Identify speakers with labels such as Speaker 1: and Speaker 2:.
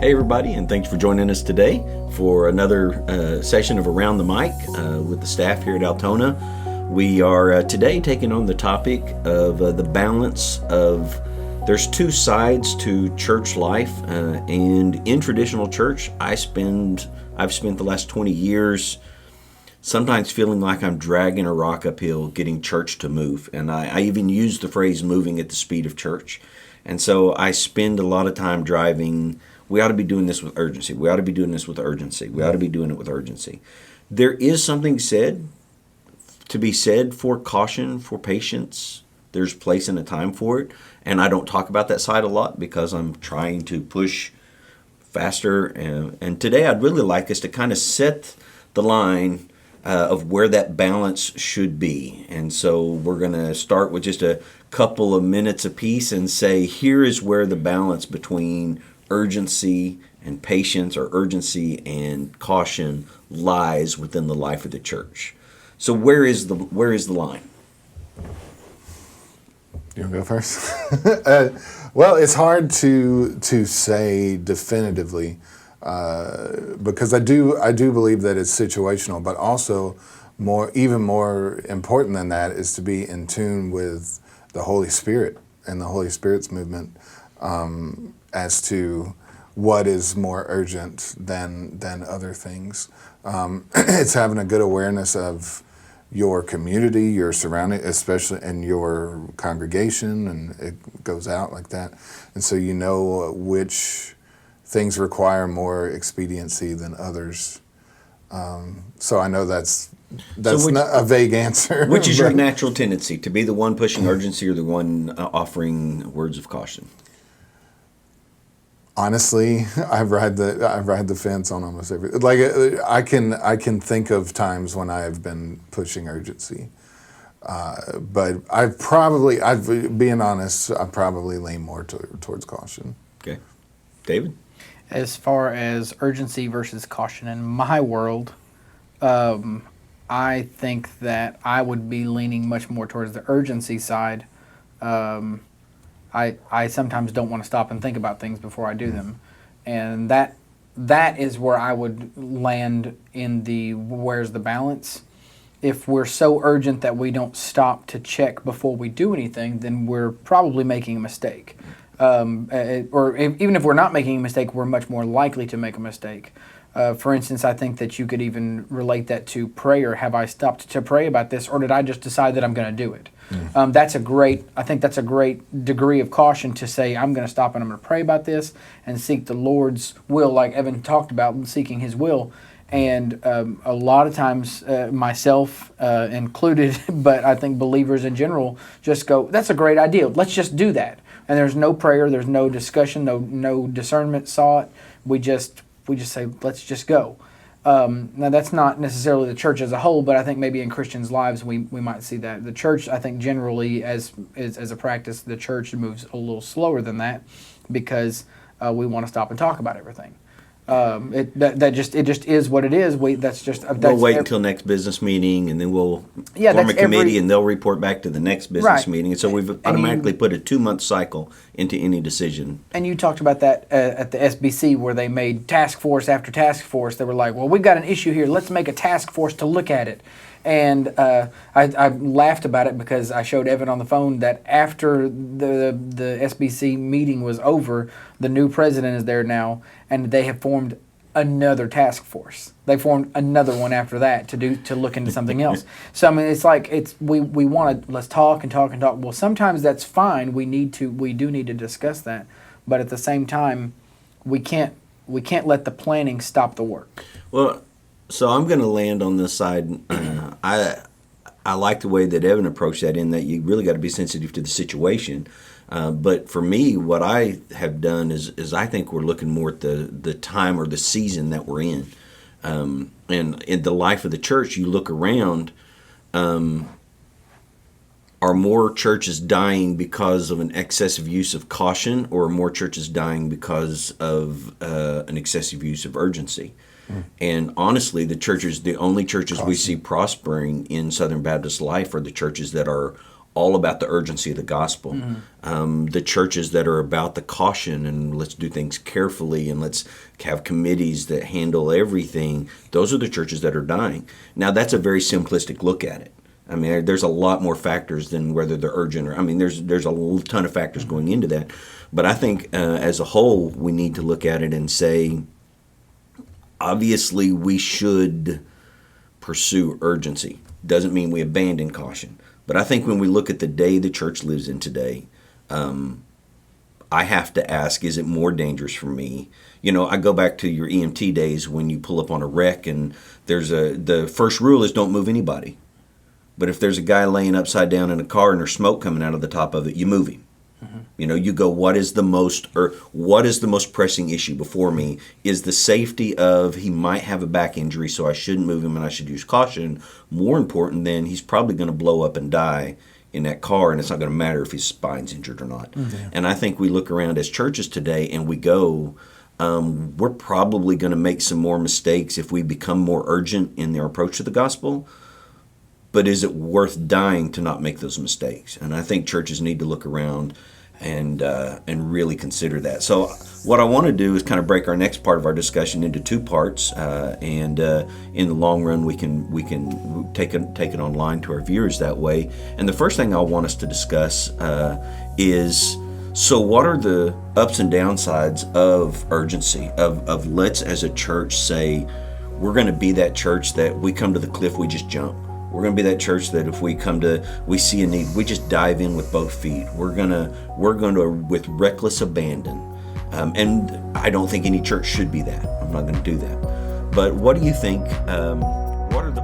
Speaker 1: Hey everybody, and thanks for joining us today for another session of Around the Mic with the staff here at Altona. We are today taking on the topic of the balance of, there's two sides to church life, and in traditional church, I've spent the last 20 years sometimes feeling like I'm dragging a rock uphill getting church to move, and I even use the phrase moving at the speed of church. And so I spend a lot of time driving, we ought to be doing this with urgency. We ought to be doing this with urgency. We ought to be doing it with urgency. There is something to be said for caution, for patience. There's place and a time for it. And I don't talk about that side a lot because I'm trying to push faster. And today I'd really like us to kind of set the line of where that balance should be. And so we're going to start with just a couple of minutes apiece and say, here is where the balance between urgency and patience, or urgency and caution, lies within the life of the church. So where is the line?
Speaker 2: You want to go first? Well, it's hard to say definitively because I do believe that it's situational, but also even more important than that is to be in tune with the Holy Spirit and the Holy Spirit's movement as to what is more urgent than other things. It's having a good awareness of your community, your surrounding, especially in your congregation, and it goes out like that. And so you know which things require more expediency than others. So I know that's not a vague answer.
Speaker 1: Which is your natural tendency, to be the one pushing urgency or the one offering words of caution?
Speaker 2: Honestly, I ride the fence on almost every. Like I can think of times when I have been pushing urgency, but being honest, I probably lean more towards caution.
Speaker 1: Okay, David.
Speaker 3: As far as urgency versus caution in my world, I think that I would be leaning much more towards the urgency side. I sometimes don't want to stop and think about things before I do them. And that is where I would land in the where's the balance. If we're so urgent that we don't stop to check before we do anything, then we're probably making a mistake. Or even if we're not making a mistake, we're much more likely to make a mistake. For instance, I think that you could even relate that to prayer. Have I stopped to pray about this, or did I just decide that I'm going to do it? I think that's a great degree of caution to say, I'm going to stop and I'm going to pray about this and seek the Lord's will, like Evan talked about, seeking His will. And a lot of times, myself included, but I think believers in general just go, that's a great idea. Let's just do that. And there's no prayer, there's no discussion, no discernment sought. We just say, let's just go. Now, that's not necessarily the church as a whole, but I think maybe in Christians' lives we might see that. The church, I think generally as a practice, the church moves a little slower than that because we want to stop and talk about everything. It just is what it is. We'll
Speaker 1: wait until next business meeting, and then we'll form a committee, and they'll report back to the next business meeting. And so we've automatically put a 2-month cycle into any decision.
Speaker 3: And you talked about that at the SBC, where they made task force after task force. They were like, well, we've got an issue here. Let's make a task force to look at it. And I laughed about it because I showed Evan on the phone that after the SBC meeting was over, the new president is there now, and they have formed another task force. They formed another one after that to look into something else. So I mean, it's like we want to let's talk and talk and talk. Well, sometimes that's fine. We do need to discuss that, but at the same time, we can't let the planning stop the work.
Speaker 1: Well. So I'm going to land on this side. I like the way that Evan approached that, in that you really got to be sensitive to the situation. But for me, what I have done is I think we're looking more at the time or the season that we're in. And in the life of the church, you look around, are more churches dying because of an excessive use of caution, or are more churches dying because of an excessive use of urgency? And honestly, the only churches we see prospering in Southern Baptist life are the churches that are all about the urgency of the gospel. The churches that are about the caution and let's do things carefully and let's have committees that handle everything, those are the churches that are dying. Now, that's a very simplistic look at it. I mean, there's a lot more factors than whether they're urgent or, I mean, there's a ton of factors going into that. But I think as a whole, we need to look at it and say, obviously, we should pursue urgency. Doesn't mean we abandon caution. But I think when we look at the day the church lives in today, I have to ask, is it more dangerous for me? You know, I go back to your EMT days when you pull up on a wreck and the first rule is don't move anybody. But if there's a guy laying upside down in a car and there's smoke coming out of the top of it, you move him. You know, you go, what is the most pressing issue before me? Is the safety of he might have a back injury, so I shouldn't move him and I should use caution more important than he's probably going to blow up and die in that car, and it's not going to matter if his spine's injured or not. And I think we look around as churches today and we go, we're probably going to make some more mistakes if we become more urgent in their approach to the gospel. But is it worth dying to not make those mistakes? And I think churches need to look around and really consider that. So what I want to do is kind of break our next part of our discussion into two parts, and in the long run we can take it online to our viewers that way. And the first thing I want us to discuss is, so what are the ups and downsides of urgency, of let's as a church say we're going to be that church that we come to the cliff, we just jump. We're going to be that church that if we see a need, we just dive in with both feet. We're going to with reckless abandon. And I don't think any church should be that. I'm not going to do that. But what do you think? What are the